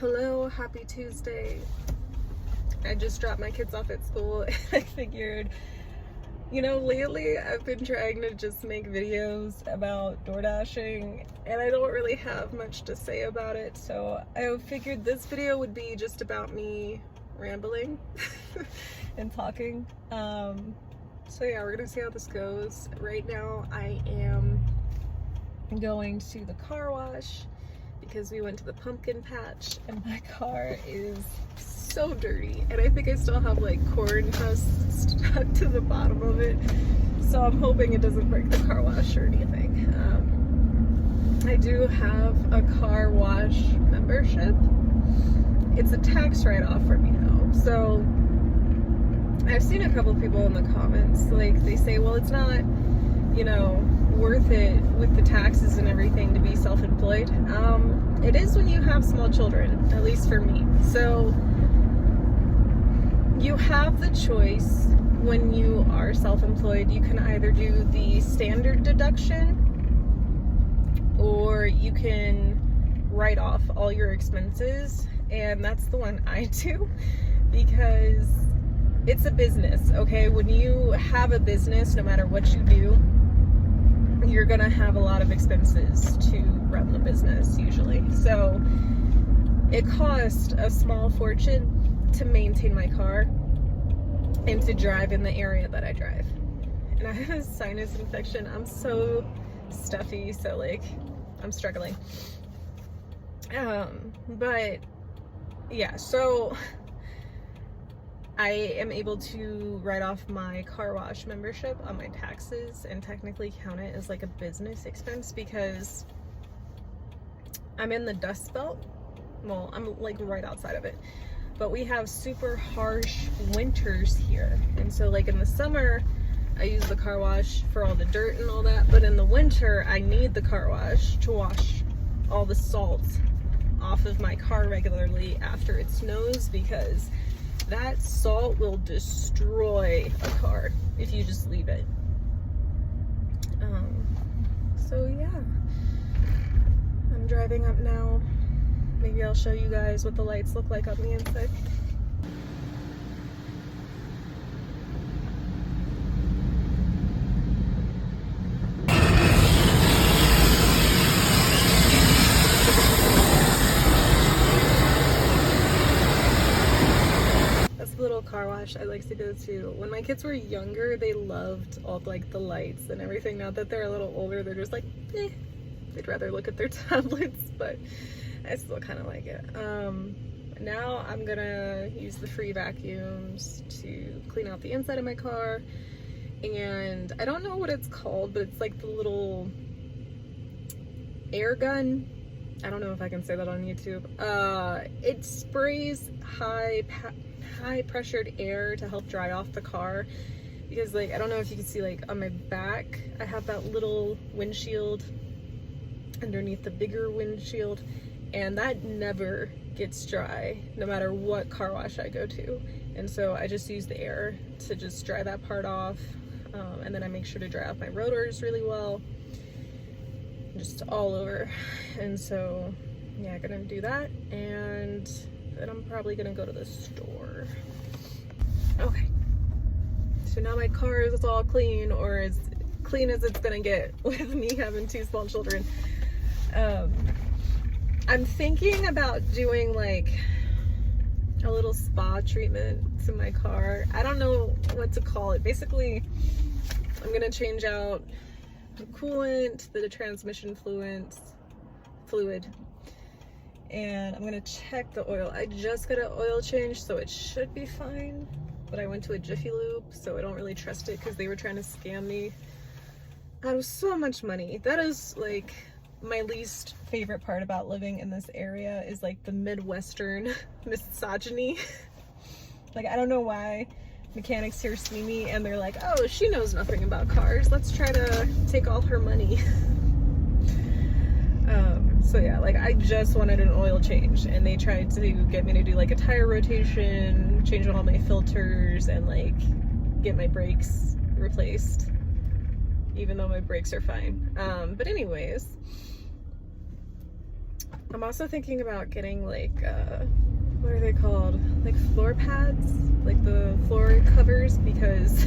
Hello, happy Tuesday. I just dropped my kids off at school and I figured, lately I've been trying to just make videos about door dashing and I don't really have much to say about it, so I figured this video would be just about me rambling and talking. So yeah, we're gonna see how this goes. Right now I am going to the car wash because we went to the pumpkin patch and my car is so dirty and I think I still have like corn husks stuck to the bottom of it, so I'm hoping it doesn't break the car wash or anything. I do have a car wash membership. It's a tax write-off for me though, so I've seen a couple people in the comments, like, they say, well, it's not, worth it with the taxes and everything to be self-employed. It is when you have small children, at least for me. So you have the choice when you are self-employed. You can either do the standard deduction or you can write off all your expenses, and that's the one I do because it's a business, okay? When you have a business, no matter what you do, you're gonna have a lot of expenses to run the business usually. So it cost a small fortune to maintain my car and to drive in the area that I drive. And I have a sinus infection. I'm so stuffy, so like I'm struggling. But yeah, so I am able to write off my car wash membership on my taxes and technically count it as like a business expense because I'm in the Dust Belt. Well, I'm like right outside of it, but we have super harsh winters here. And so like in the summer, I use the car wash for all the dirt and all that, but in the winter, I need the car wash to wash all the salt off of my car regularly after it snows, because that salt will destroy a car if you just leave it. So yeah, I'm driving up now. Maybe I'll show you guys what the lights look like on the inside. Little car wash I like to go to. When my kids were younger, they loved all like the lights and everything. Now that they're a little older, they're just like, they'd rather look at their tablets, but I still kind of like it. Now I'm gonna use the free vacuums to clean out the inside of my car, and I don't know what it's called, but it's like the little air gun. I don't know if I can say that on YouTube. It sprays high pressured air to help dry off the car, because like I don't know if you can see, like on my back I have that little windshield underneath the bigger windshield, and that never gets dry no matter what car wash I go to. And so I just use the air to just dry that part off, and then I make sure to dry off my rotors really well, just all over. And so yeah, I'm gonna do that, and then I'm probably gonna go to the store. Okay, so now my car is all clean, or as clean as it's gonna get with me having two small children. I'm thinking about doing like a little spa treatment to my car. I don't know what to call it. Basically, I'm gonna change out the coolant, the transmission fluid, and I'm gonna check the oil. I just got an oil change, so it should be fine, but I went to a Jiffy Lube, so I don't really trust it because they were trying to scam me out of so much money. That is like my least favorite part about living in this area, is like the Midwestern misogyny. Like, I don't know why mechanics here see me and they're like, oh, she knows nothing about cars, let's try to take all her money. So yeah, like I just wanted an oil change and they tried to get me to do like a tire rotation, change all my filters, and like get my brakes replaced, even though my brakes are fine. But anyways, I'm also thinking about getting like, what are they called? Like floor pads, like the floor covers, because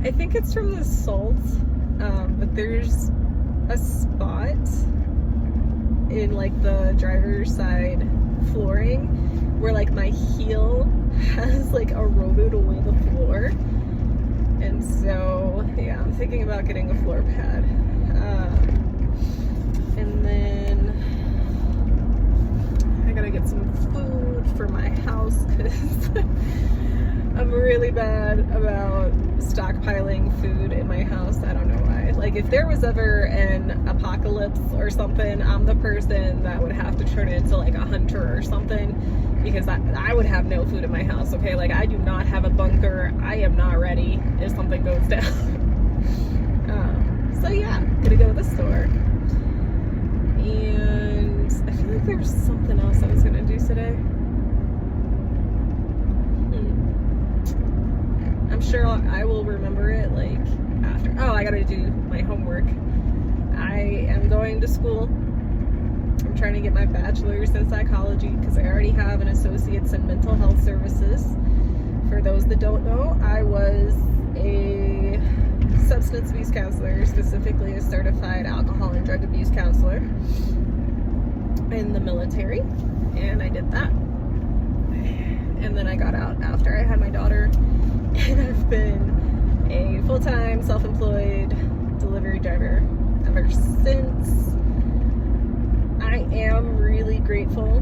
I think it's from the salt, but there's a spot in like the driver's side flooring where like my heel has like eroded away the floor, and so yeah, I'm thinking about getting a floor pad. And then I gotta get some food for my house because I'm really bad about stockpiling food in my house. I don't know why. Like, if there was ever an apocalypse or something, I'm the person that would have to turn into like a hunter or something, because I would have no food in my house, okay? Like, I do not have a bunker. I am not ready if something goes down. So yeah, gonna go to the store. And I feel like there's something else I was gonna do today. I'm sure I will remember it like after. Oh, I gotta do my homework. I am going to school. I'm trying to get my bachelor's in psychology because I already have an associate's in mental health services. For those that don't know, I was a substance abuse counselor, specifically a certified alcohol and drug abuse counselor in the military, and I did that. And then I got out after I had my daughter, and I've been a full-time self-employed delivery driver ever since. I am really grateful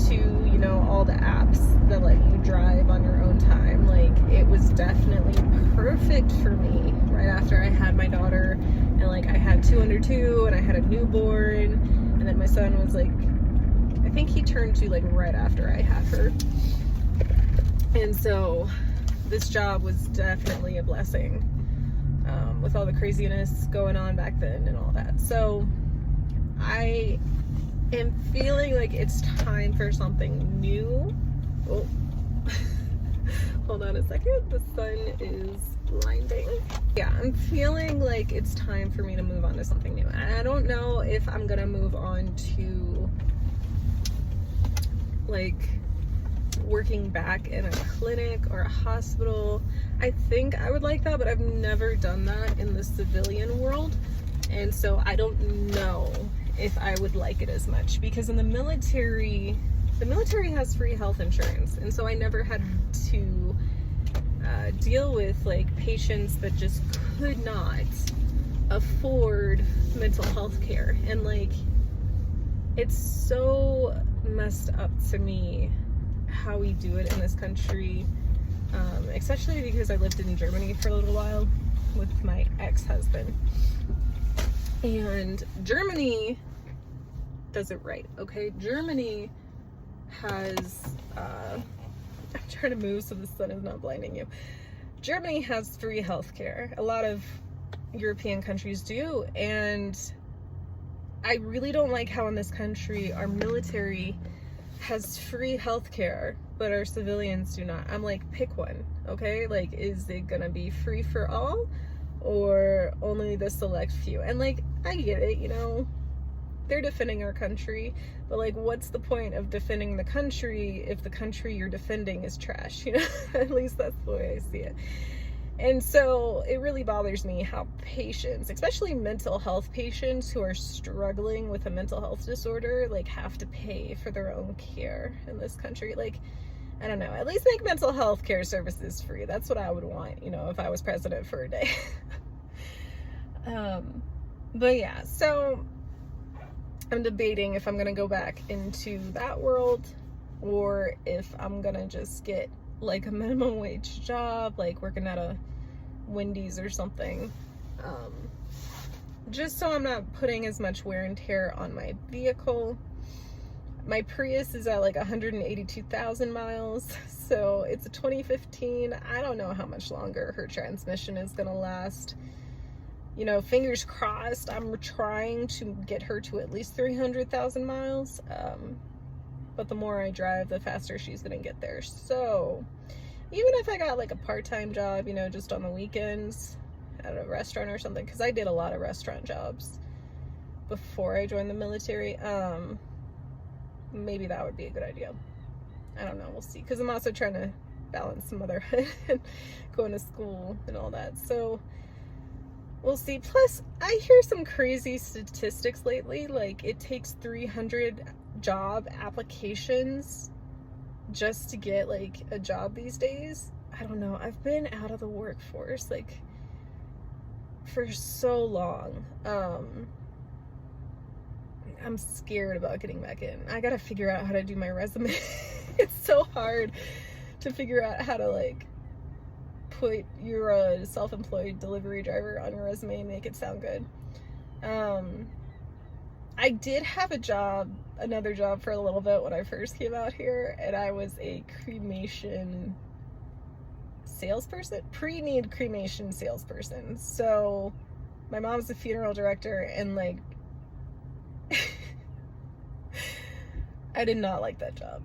to, you know, all the apps that let you drive on your own time. Like, it was definitely perfect for me right after I had my daughter, and like I had 2 under 2 and I had a newborn, and then my son was like, I think he turned 2 like right after I had her. And so this job was definitely a blessing, with all the craziness going on back then and all that. So I am feeling like it's time for something new. Oh, hold on a second. The sun is blinding. Yeah, I'm feeling like it's time for me to move on to something new. And I don't know if I'm gonna move on to like working back in a clinic or a hospital. I think I would like that, but I've never done that in the civilian world, and so I don't know if I would like it as much, because in the military has free health insurance, and so I never had to deal with like patients that just could not afford mental health care. And like, it's so messed up to me how we do it in this country, especially because I lived in Germany for a little while with my ex-husband, and Germany does it right, okay? Germany has I'm trying to move so the sun is not blinding you. Germany has free healthcare. A lot of European countries do, and I really don't like how in this country our military has free healthcare, but our civilians do not. I'm like, pick one, okay? Like, is it gonna be free for all, or only the select few? And like, I get it, you know, they're defending our country, but like, what's the point of defending the country if the country you're defending is trash, you know? At least that's the way I see it. And so it really bothers me how patients, especially mental health patients who are struggling with a mental health disorder, like, have to pay for their own care in this country. Like, I don't know, at least make mental health care services free. That's what I would want, you know, if I was president for a day. But yeah, so I'm debating if I'm gonna go back into that world, or if I'm gonna just get like a minimum wage job, like working at a Wendy's or something, just so I'm not putting as much wear and tear on my vehicle. My Prius is at like 182,000 miles, so it's a 2015. I don't know how much longer her transmission is gonna last. You know, fingers crossed. I'm trying to get her to at least 300,000 miles. But the more I drive, the faster she's gonna get there. So even if I got like a part-time job, you know, just on the weekends at a restaurant or something, because I did a lot of restaurant jobs. before I joined the military, maybe that would be a good idea. I don't know, we'll see, because I'm also trying to balance motherhood and going to school and all that, so we'll see. Plus, I hear some crazy statistics lately, like it takes 300 job applications just to get like a job these days. I don't know, I've been out of the workforce like for so long. I'm scared about getting back in. I gotta figure out how to do my resume. It's so hard to figure out how to like put you're a self-employed delivery driver on your resume and make it sound good. I did have another job for a little bit when I first came out here, and I was a cremation salesperson, pre-need cremation salesperson. So my mom's a funeral director, and like I did not like that job.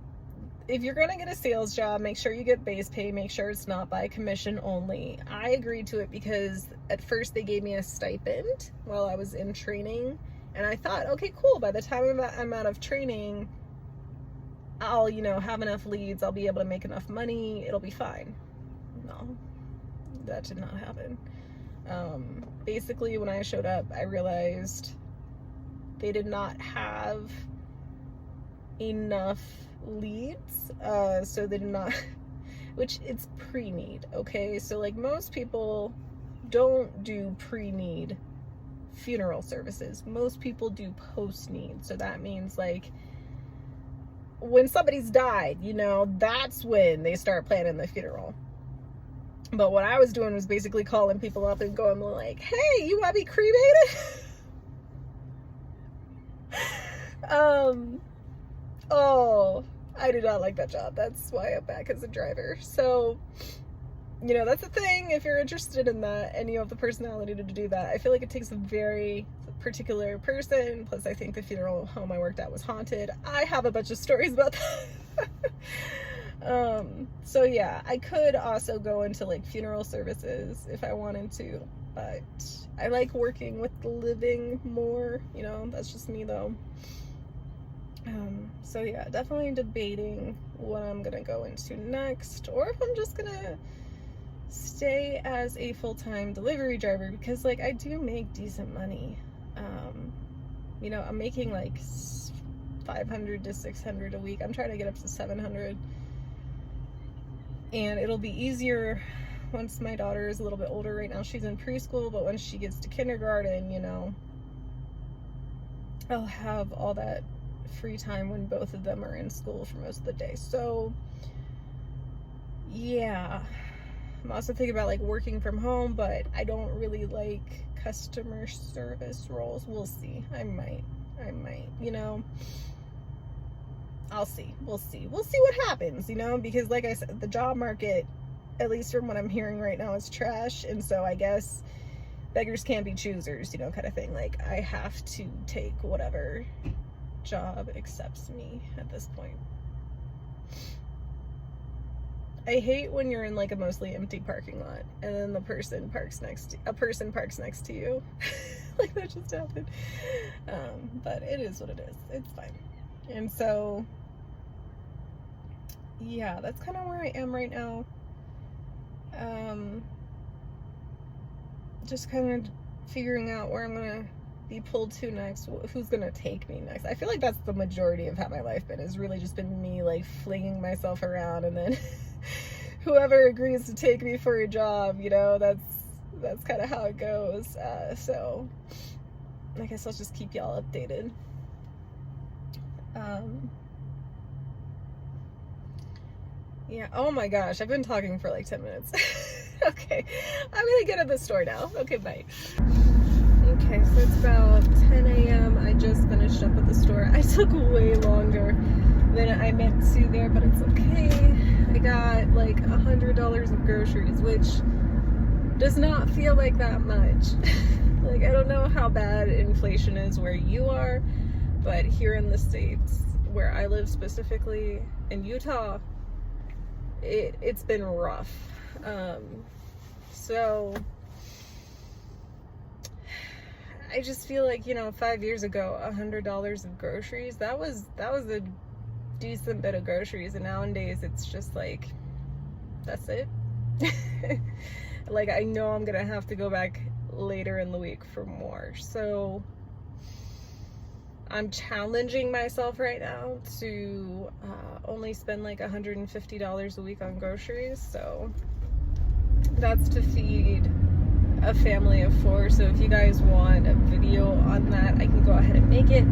If you're gonna get a sales job, make sure you get base pay, make sure it's not by commission only. I agreed to it because at first they gave me a stipend while I was in training, and I thought, okay, cool, by the time I'm out of training, I'll, you know, have enough leads, I'll be able to make enough money, it'll be fine. No, that did not happen. Basically, when I showed up, I realized they did not have enough leads, so they did not, which it's pre-need, okay? So like most people don't do pre-need funeral services. Most people do post-need. So that means like when somebody's died, you know, that's when they start planning the funeral. But what I was doing was basically calling people up and going like, hey, you want to be cremated? Oh, I did not like that job. That's why I'm back as a driver. So, you know, that's the thing. If you're interested in that and you have the personality to do that, I feel like it takes a very particular person. Plus, I think the funeral home I worked at was haunted. I have a bunch of stories about that. So yeah, I could also go into like funeral services if I wanted to, but I like working with the living more, you know, that's just me though. So yeah, definitely debating what I'm gonna go into next, or if I'm just gonna stay as a full-time delivery driver, because like I do make decent money. You know, I'm making like 500 to 600 a week. I'm trying to get up to 700, and it'll be easier once my daughter is a little bit older. Right now she's in preschool, but when she gets to kindergarten, you know, I'll have all that free time when both of them are in school for most of the day. So yeah, I'm also thinking about like working from home, but I don't really like customer service roles. We'll see. I might, you know, I'll see. We'll see what happens, you know, because like I said, the job market, at least from what I'm hearing right now, is trash. And so I guess beggars can't be choosers, you know, kind of thing. Like I have to take whatever job accepts me at this point. I hate when you're in like a mostly empty parking lot and then a person parks next to you. Like that just happened. But it is what it is. It's fine. And so yeah, that's kind of where I am right now. Just kind of figuring out where I'm gonna be pulled to next, who's gonna take me next. I feel like that's the majority of how my life been, is really just been me like flinging myself around, and then whoever agrees to take me for a job, you know, that's kind of how it goes. So I guess I'll just keep y'all updated. Yeah, oh my gosh, I've been talking for like 10 minutes. Okay, I'm gonna get at the store now. Okay, bye. Okay, so it's about 10 a.m. I just finished up at the store. I took way longer than I meant to there, but it's okay. I got like $100 of groceries, which does not feel like that much. Like, I don't know how bad inflation is where you are, but here in the States, where I live specifically in Utah, it's been rough. So I just feel like, you know, 5 years ago, $100 of groceries, that was a decent bit of groceries, and nowadays it's just like, that's it. Like, I know I'm gonna have to go back later in the week for more, so I'm challenging myself right now to only spend like $150 a week on groceries. So that's to feed a family of 4. So if you guys want a video on that, I can go ahead and make it.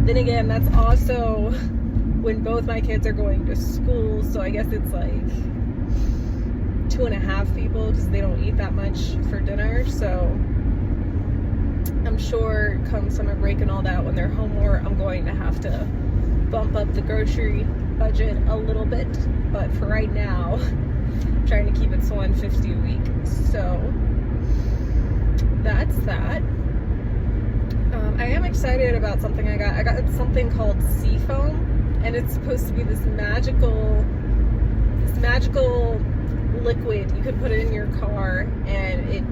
Then again, that's also when both my kids are going to school, so I guess it's like 2.5 people, because they don't eat that much for dinner. So I'm sure come summer break and all that, when they're home more, I'm going to have to bump up the grocery budget a little bit. But for right now, I'm trying to keep it to $150 a week. So that's that. I am excited about something I got. I got something called Seafoam, and it's supposed to be this magical liquid. You can put it in your car, and it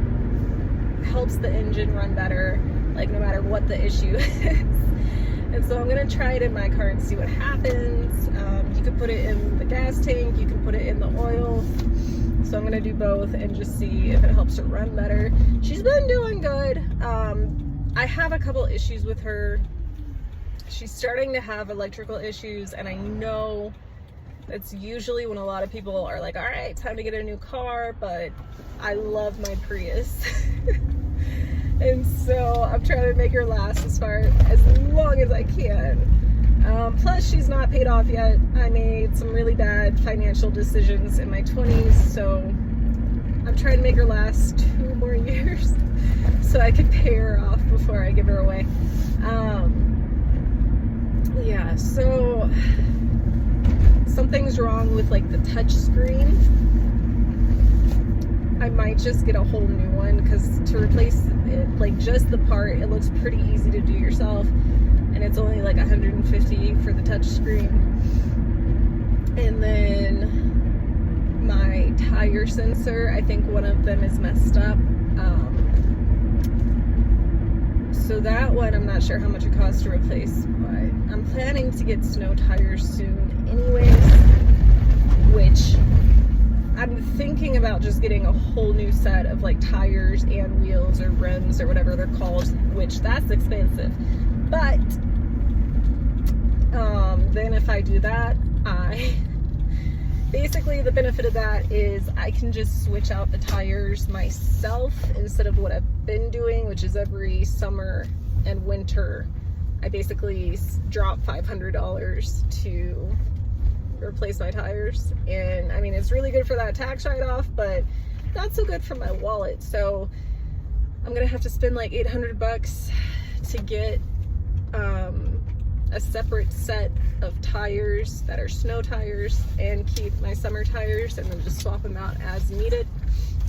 helps the engine run better, like no matter what the issue is. And so I'm gonna try it in my car and see what happens. You can put it in the gas tank, you can put it in the oil. So I'm gonna do both and just see if it helps her run better. She's been doing good. I have a couple issues with her. She's starting to have electrical issues, and I know that's usually when a lot of people are like, all right, time to get a new car, but I love my Prius. And so I'm trying to make her last as long as I can. Plus, she's not paid off yet. I made some really bad financial decisions in my 20s, so I'm trying to make her last 2 more years so I can pay her off before I give her away. Yeah, so something's wrong with like the touch screen. I might just get a whole new one, because to replace it, like just the part, it looks pretty easy to do yourself, and it's only like $150 for the touch screen. And then my tire sensor, I think one of them is messed up. So that one, I'm not sure how much it costs to replace, but I'm planning to get snow tires soon anyways, which I'm thinking about just getting a whole new set of like tires and wheels or rims or whatever they're called, which that's expensive. But then if I do that, basically the benefit of that is I can just switch out the tires myself instead of what I've been doing, which is every summer and winter I basically drop $500 to replace my tires. And I mean, it's really good for that tax write-off, but not so good for my wallet. So I'm gonna have to spend like $800 to get a separate set of tires that are snow tires, and keep my summer tires, and then just swap them out as needed.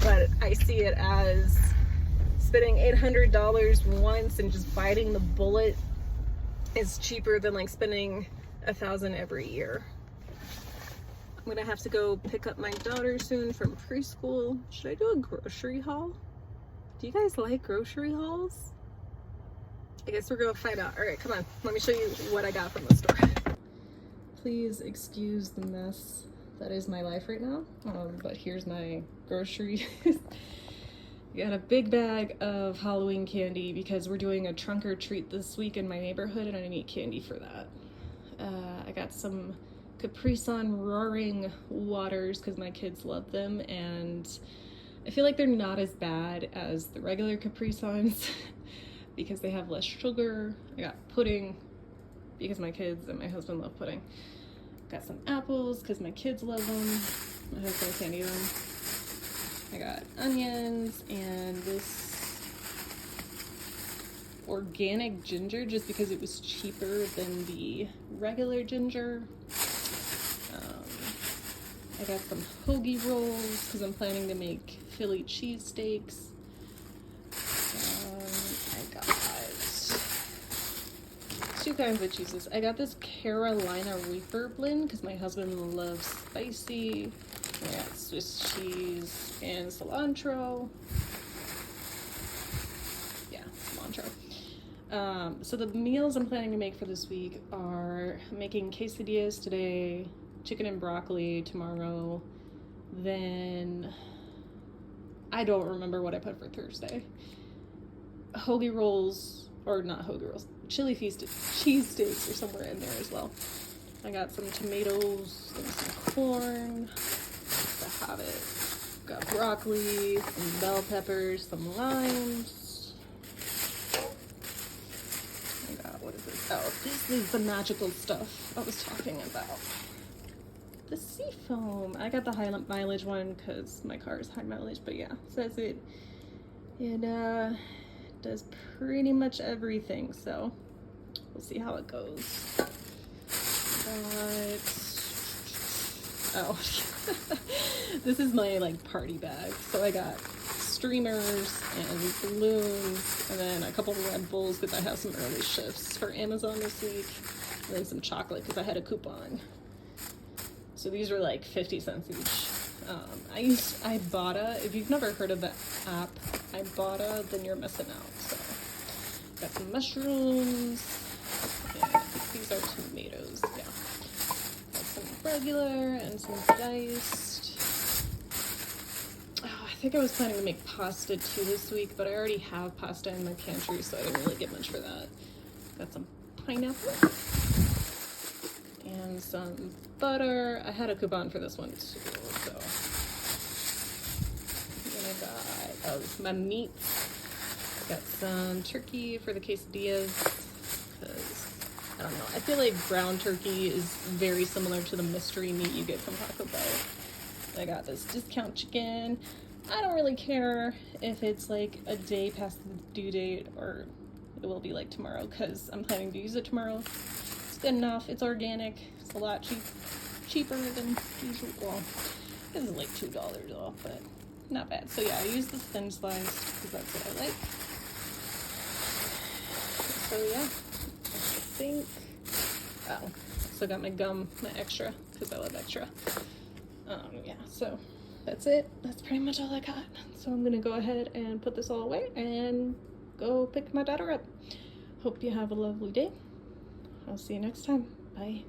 But I see it as spending $800 once and just biting the bullet is cheaper than like spending $1,000 every year. I'm gonna have to go pick up my daughter soon from preschool. Should I do a grocery haul? Do you guys like grocery hauls? I guess we're gonna find out. All right, come on. Let me show you what I got from the store. Please excuse the mess that is my life right now. But here's my groceries. Got a big bag of Halloween candy because we're doing a trunk or treat this week in my neighborhood, and I need candy for that. I got some Capri Sun Roaring Waters because my kids love them, and I feel like they're not as bad as the regular Capri Suns because they have less sugar. I got pudding because my kids and my husband love pudding. Got some apples because my kids love them. My husband can't eat them. I got onions and this organic ginger just because it was cheaper than the regular ginger. I got some hoagie rolls because I'm planning to make Philly cheesesteaks. I got 2 kinds of cheeses. I got this Carolina Reaper blend because my husband loves spicy. I got Swiss cheese and cilantro. Yeah, cilantro. So the meals I'm planning to make for this week are making quesadillas today, chicken and broccoli tomorrow, then I don't remember what I put for Thursday. Hoagie rolls, or not hoagie rolls, chili cheesesteaks are somewhere in there as well. I got some tomatoes and some corn to have it. Got broccoli, some bell peppers, some limes. I got, what is this? Oh, this is the magical stuff I was talking about. The sea foam. I got the high mileage one because my car is high mileage, but yeah, says it does pretty much everything, so we'll see how it goes. Oh, this is my like party bag. So I got streamers and balloons, and then a couple of Red Bulls because I have some early shifts for Amazon this week, and then some chocolate because I had a coupon. So these were like 50 cents each. Ibotta. If you've never heard of the app Ibotta, then you're missing out. So got some mushrooms. And I think these are tomatoes. Yeah. Got some regular and some diced. Oh, I think I was planning to make pasta too this week, but I already have pasta in my pantry, so I didn't really get much for that. Got some pineapple. And some butter. I had a coupon for this one too, so. And I got, this is my meat. Got some turkey for the quesadillas, because, I don't know, I feel like ground turkey is very similar to the mystery meat you get from Taco Bell. I got this discount chicken. I don't really care if it's like a day past the due date, or it will be like tomorrow, because I'm planning to use it tomorrow. Good enough. It's organic. It's a lot cheaper than usual. Well, this is like $2 off, but not bad. So yeah, I use the thin sliced because that's what I like. So yeah, I think. Oh, so I got my gum, my extra, because I love extra. Yeah. So that's it. That's pretty much all I got. So I'm gonna go ahead and put this all away and go pick my daughter up. Hope you have a lovely day. I'll see you next time. Bye.